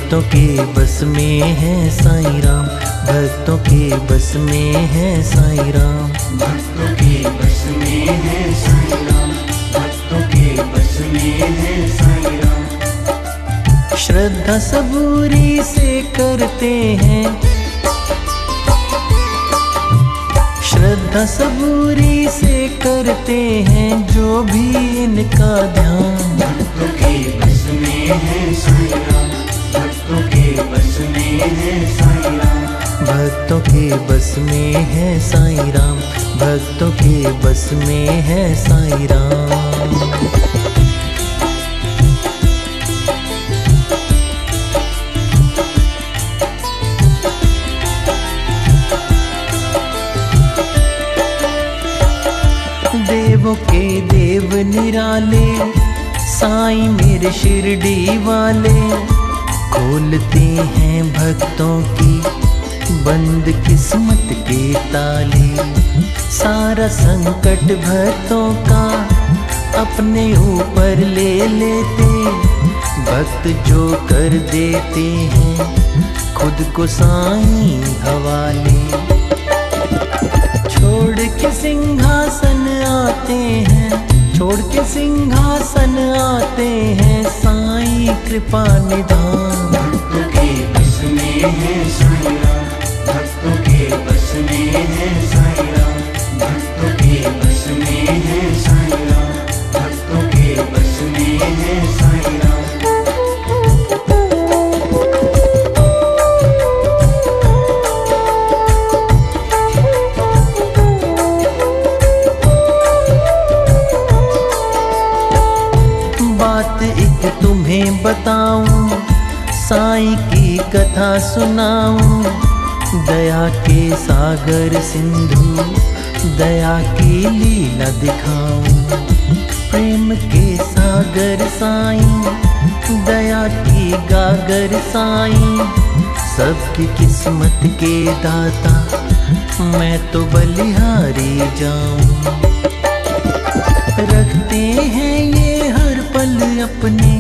भक्तों के बस में है साईं राम, भक्तों के बस में है साईं राम, भक्तों के बस में है साईं राम, भक्तों के बस में है साईं राम। श्रद्धा सबूरी से करते हैं, श्रद्धा सबूरी से करते हैं जो भी इनका ध्यान। भक्तों के बस में है साईं राम, भक्तों के बस में है साईं राम, भक्तों के बस में है साईं राम, भक्तों के बस में है साईं राम। देवों के देव निराले साईं मेरे शिरडी वाले, खोलते हैं भक्तों की बंद किस्मत के ताले। सारा संकट भक्तों का अपने ऊपर ले लेते, भक्त जो कर देते हैं खुद को साईं हवाले। छोड़ के सिंहासन आते हैं, छोड़ के सिंहासन आते हैं साईं कृपा निधान। भक्तों के बस में है साईं राम, भक्तों के बस में है साईं राम, भक्तों के बस में है साईं राम, भक्तों के बस में है साईं राम। बात एक तुम्हें बताऊं, साईं की कथा सुनाऊं, दया के सागर सिंधु दया की लीला दिखाऊं। प्रेम के सागर साईं, दया की गागर साईं, सबकी किस्मत के दाता मैं तो बलिहारी जाऊं। रखते हैं ये हर पल अपने,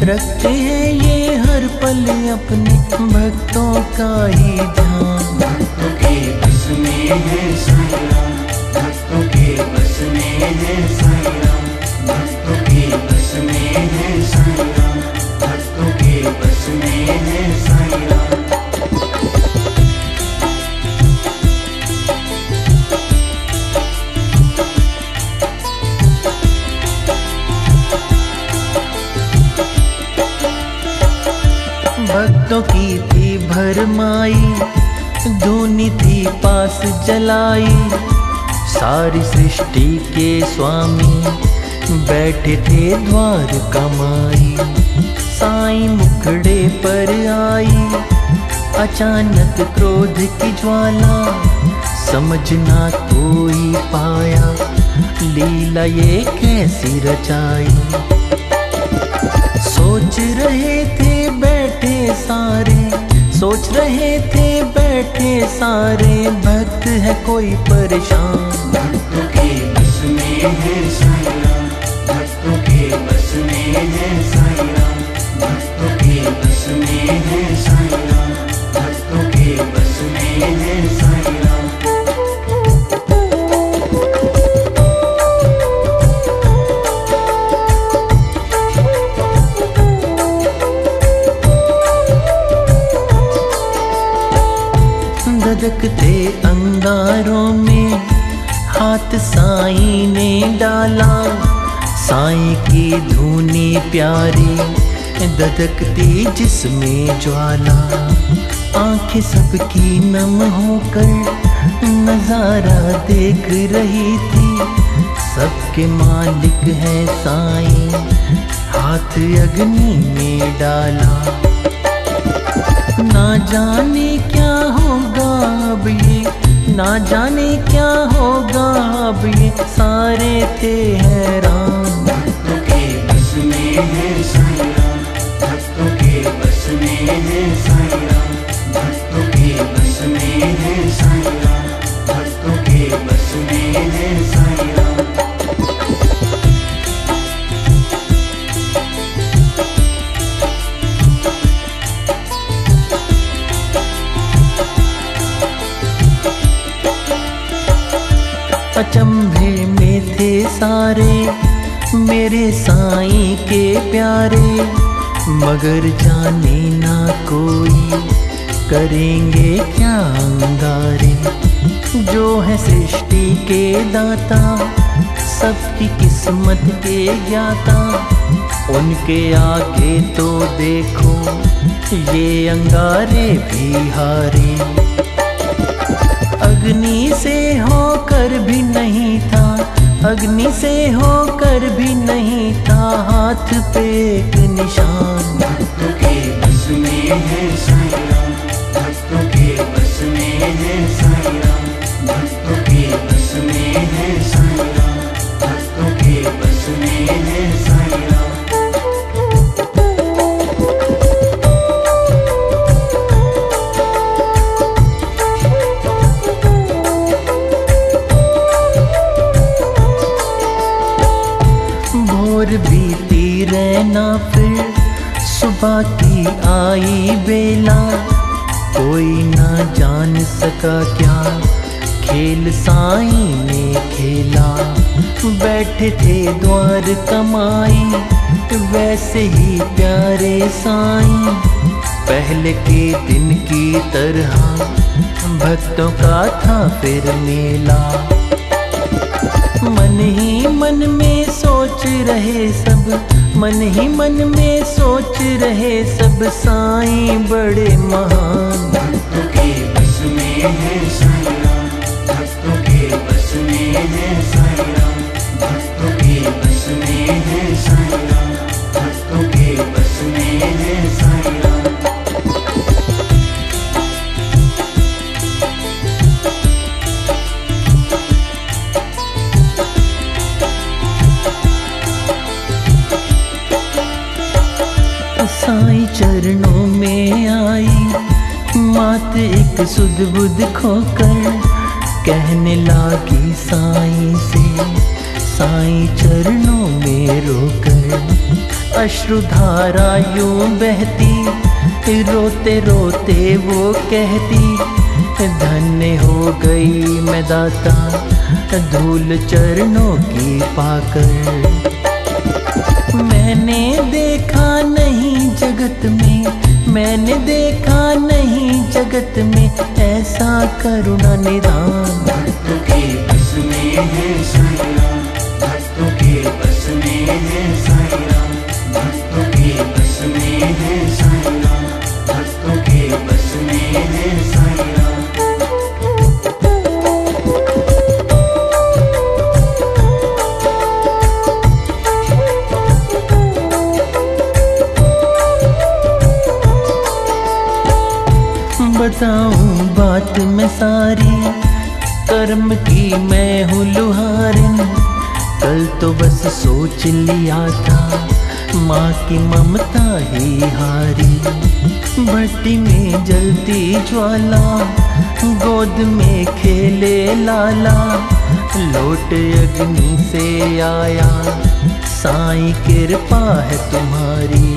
रखते हैं ये हर पल अपने भक्तों का ही ध्यान। भक्तों के बस में है साईं राम, भक्तों के बस में है साईं राम, भक्तों के बस में है साईं राम, भक्तों के बस में है साईं राम। भक्तों की थी भरमाई, धूनी थी पास जलाई, सारी सृष्टि के स्वामी बैठे थे द्वार कमाई। साईं मुखड़े पर आई अचानक क्रोध की ज्वाला, समझना कोई पाया लीला ये कैसी रचाई। सोच रहे थे बैठे सारे, सोच रहे थे बैठे सारे भक्त है कोई परेशान। भक्तों के बस में है साईं राम, भक्तों के बस में है साईं राम, भक्तों के बस में है साईं राम, भक्तों के बस में है साईं राम। धधकते अंगारों में हाथ साईं ने डाला, साईं की धूनी प्यारी धधकती जिसमें ज्वाला। आंखें सबकी नम होकर नजारा देख रही थी, सबके मालिक है साईं हाथ अग्नि में डाला। ना जाने क्या होगा अब ये, ना जाने क्या होगा अब ये सारे थे हैरान। भक्तों के बस में है साईं राम, भक्तों के बस में है साईं राम, भक्तों के बस में है साईं राम, भक्तों के बस में है साईं राम। अचंभे में थे सारे मेरे साईं के प्यारे, मगर जाने ना कोई करेंगे क्या अंगारे। जो है सृष्टि के दाता, सबकी किस्मत के ज्ञाता, उनके आगे तो देखो ये अंगारे भी हारे। अग्नि से होकर भी नहीं था, अग्नि से होकर भी नहीं था, हाथ पे एक निशान। भक्तों के बस में है साईं राम, भक्तों के बस में है साईं राम, भक्तों के बस में है साईं राम, भक्तों के बस में है साईं राम। भोर बीती रहना फिर सुबह की आई बेला, कोई ना जान सका क्या खेल साईं ने खेला। बैठे थे द्वार कमाई वैसे ही प्यारे साईं, पहले के दिन की तरह भक्तों का था फिर मेला। मन ही मन में सोच रहे सब, मन ही मन में सोच रहे सब, साईं बड़े महान। भक्तों के बस में है साईं राम, भक्तों के बस में है साईं राम, भक्तों के बस में है साईं राम, भक्तों के बस में है साईं राम। साईं चरणों में आई मात एक सुध बुध खोकर, कहने लागी साईं से साईं चरणों में रोकर। अश्रुधारा यूं बहती रोते रोते वो कहती, धन्य हो गई मैं दाता धूल चरणों की पाकर। मैंने देखा नहीं जगत में, मैंने देखा नहीं जगत में ऐसा करुणा निदान। भक्तों के बस में है साईं राम, भक्तों के बस में है साईं राम, भक्तों के बस में है साईं राम, भक्तों के बस में है साईं राम। बताऊं बात मैं सारी, कर्म की मैं हूँ लुहारिन। कल तो बस सोच लिया था माँ की ममता ही हारी। भट्टी में जलती ज्वाला, गोद में खेले लाला, लोट अग्नि से आया साईं कृपा है तुम्हारी।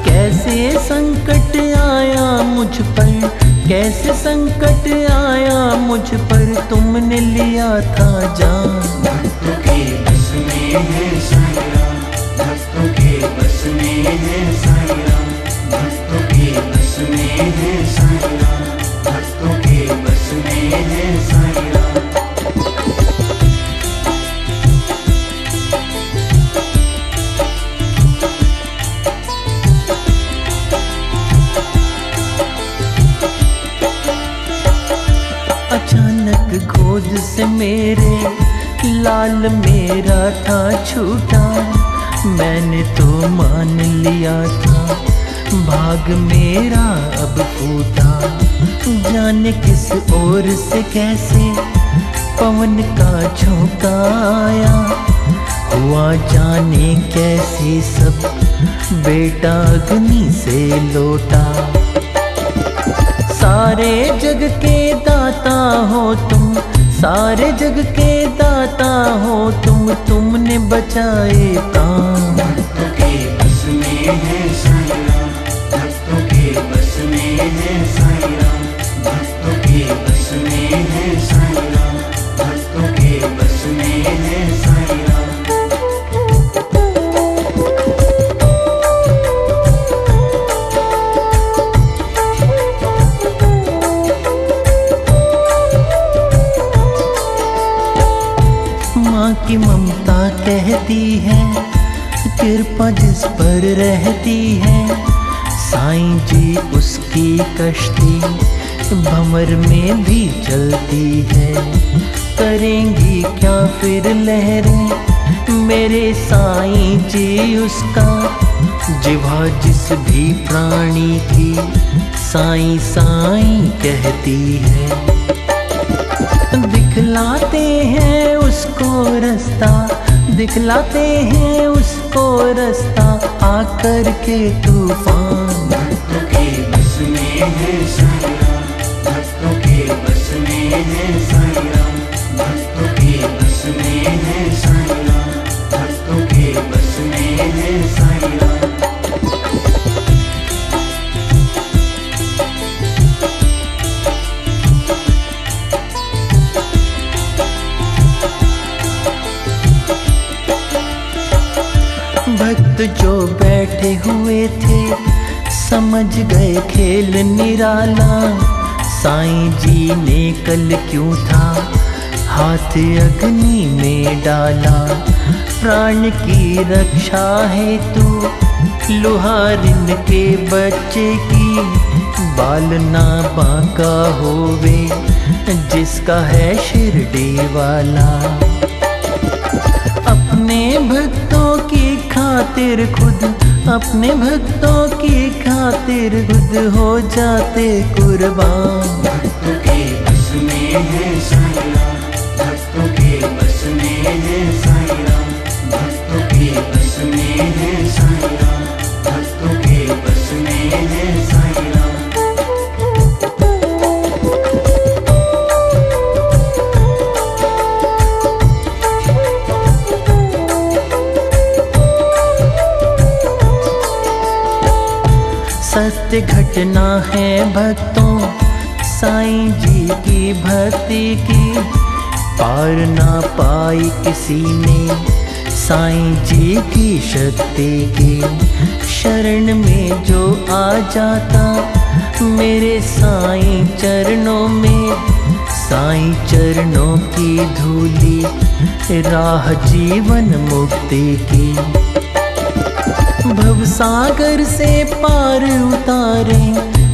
कैसे संकट आया मुझ पर, कैसे संकट आया मुझ पर, तुमने लिया था जान। भक्तों के बस में है साईं राम, भक्तों के बस में है साईं राम, भक्तों के बस में है साईं राम, भक्तों के बस में है साईं राम। अचानक गोद से मेरे लाल मेरा था छूटा, मैंने तो मान लिया था भाग मेरा अब फूटा। जाने किस ओर से कैसे पवन का झोंका आया, हुआ जाने कैसे सब बेटा अग्नि से लौटा। सारे जग के दाता हो तुम, सारे जग के दाता हो तुम, तुमने बचाए प्राण। भक्तों के बस में है साईं राम, भक्तों के बस में है साईं राम, भक्तों के बस में है साईं राम, की ममता कहती है, कृपा जिस पर रहती है, साईं जी उसकी कश्ती भंवर में भी चलती है। करेंगी क्या फिर लहरें मेरे साईं जी उसका, जिवा जिस भी प्राणी की साईं साईं कहती है। दिखलाते हैं उसको रास्ता, दिखलाते हैं उसको रास्ता, आकर के तूफान। भक्तों के बस में है साईं राम, भक्तों के बस में है साईं राम, भक्तों के बस में है साईं राम, भक्तों के बस में है साईं राम। भक्त जो बैठे हुए थे समझ गए खेल निराला, साईं जी ने कल क्यों था हाथ अग्नि में डाला। प्राण की रक्षा है तू लुहारिन के बच्चे की, बाल ना बांका होवे जिसका है शिरडी वाला। अपने भक्तों की खातिर खुद, अपने भक्तों की खातिर खुद हो जाते कुर्बान। भक्तों के बस में है साईं राम, भक्तों के बस में है साईं राम, भक्तों के बस में है साईं राम, भक्तों के बस में है साईं राम। सत्य घटना है भक्तों साईं जी की भक्ति की, पार ना पाई किसी ने साईं जी की शक्ति की। शरण में जो आ जाता मेरे साईं चरणों में, साईं चरणों की धूली राह जीवन मुक्ति की। भवसागर से पार उतारे,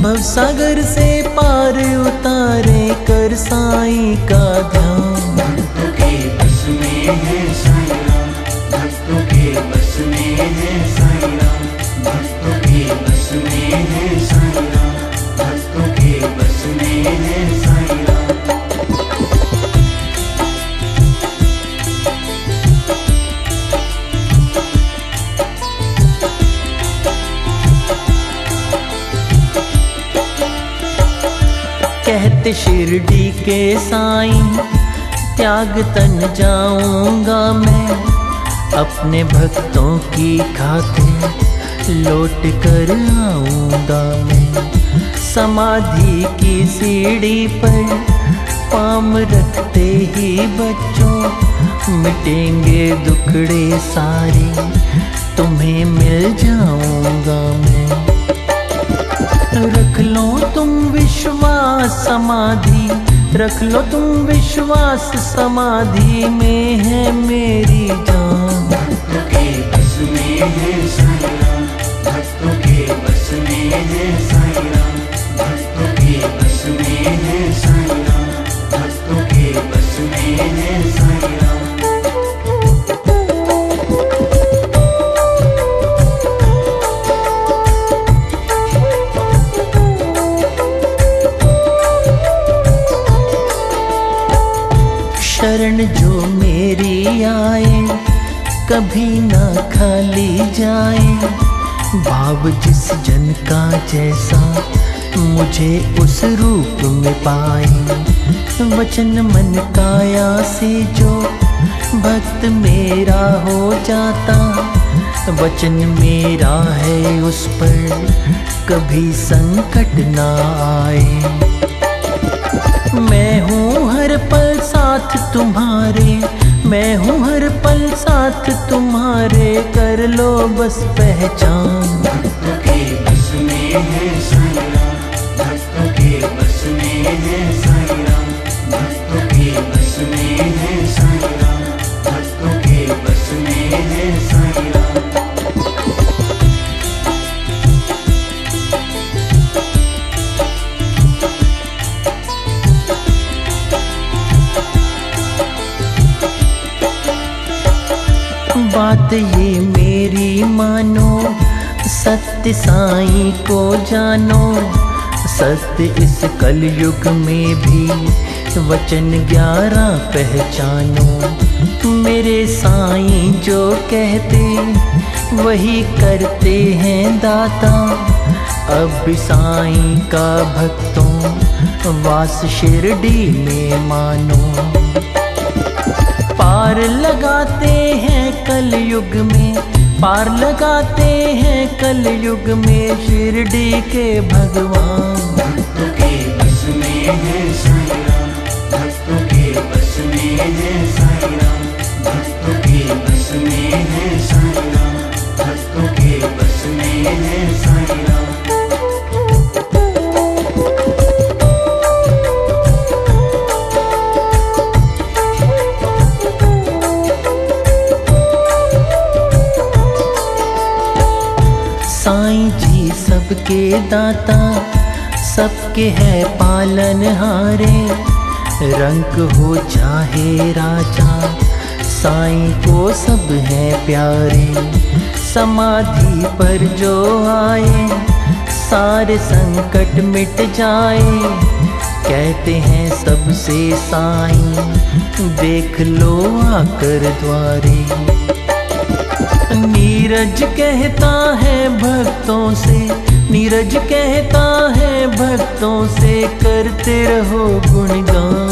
भवसागर से पार उतारे कर साईं का ध्यान। भक्तों के बस में है साईं राम, भक्तों के बस में है साईं राम, भक्तों के बस में है साईं राम, भक्तों के बस में है साईं राम। कहते शिरडी के साईं त्याग तन जाऊंगा मैं, अपने भक्तों की खातिर लौट कर आऊंगा मैं। समाधि की सीढ़ी पर पाम रखते ही बच्चों मिटेंगे दुखड़े सारे, तुम्हें मिल जाऊंगा मैं। रख लो तुम विश्वास समाधि, रख लो तुम विश्वास समाधि में है मेरी जान। भक्तों के बस में है साईं राम, भक्तों के बस में है साईं राम, भक्तों के बस में है साईं राम, भक्तों के बस में है साईं राम। शरण जो मेरी आए कभी ना खाली जाए, भाव जिस जन का जैसा मुझे उस रूप में पाए। वचन मन काया से जो भक्त मेरा हो जाता, वचन मेरा है उस पर कभी संकट ना आए। मैं हूँ हर पल साथ तुम्हारे, मैं हूँ हर पल साथ तुम्हारे, कर लो बस पहचान। भक्तों के बस में है साईं राम, भक्तों के बस में है साईं राम, भक्तों के बस में है साईं राम, भक्तों बात ये मेरी मानो, सत्य साईं को जानो। सत्य इस कलयुग में भी वचन 11 पहचानो। मेरे साईं जो कहते वही करते हैं दाता। अब साईं का भक्तों वास शिरडी में मानो। पार लगाते हैं कलयुग में, पार लगाते हैं कलयुग में शिरडी के भगवान। भक्तों के बस में है साईं राम, भक्तों के बस में है साईं राम, भक्तों के बस में है साईं राम, भक्तों के बस में है साईं राम। साईं जी सबके दाता, सबके है पालनहारे। रंग हो चाहे राजा, साईं को सब है प्यारे। समाधि पर जो आए सारे संकट मिट जाए। कहते हैं सबसे साईं देख लो आकर द्वारे। नीरज कहता है भक्तों से, नीरज कहता है भक्तों से, करते रहो गुणगान।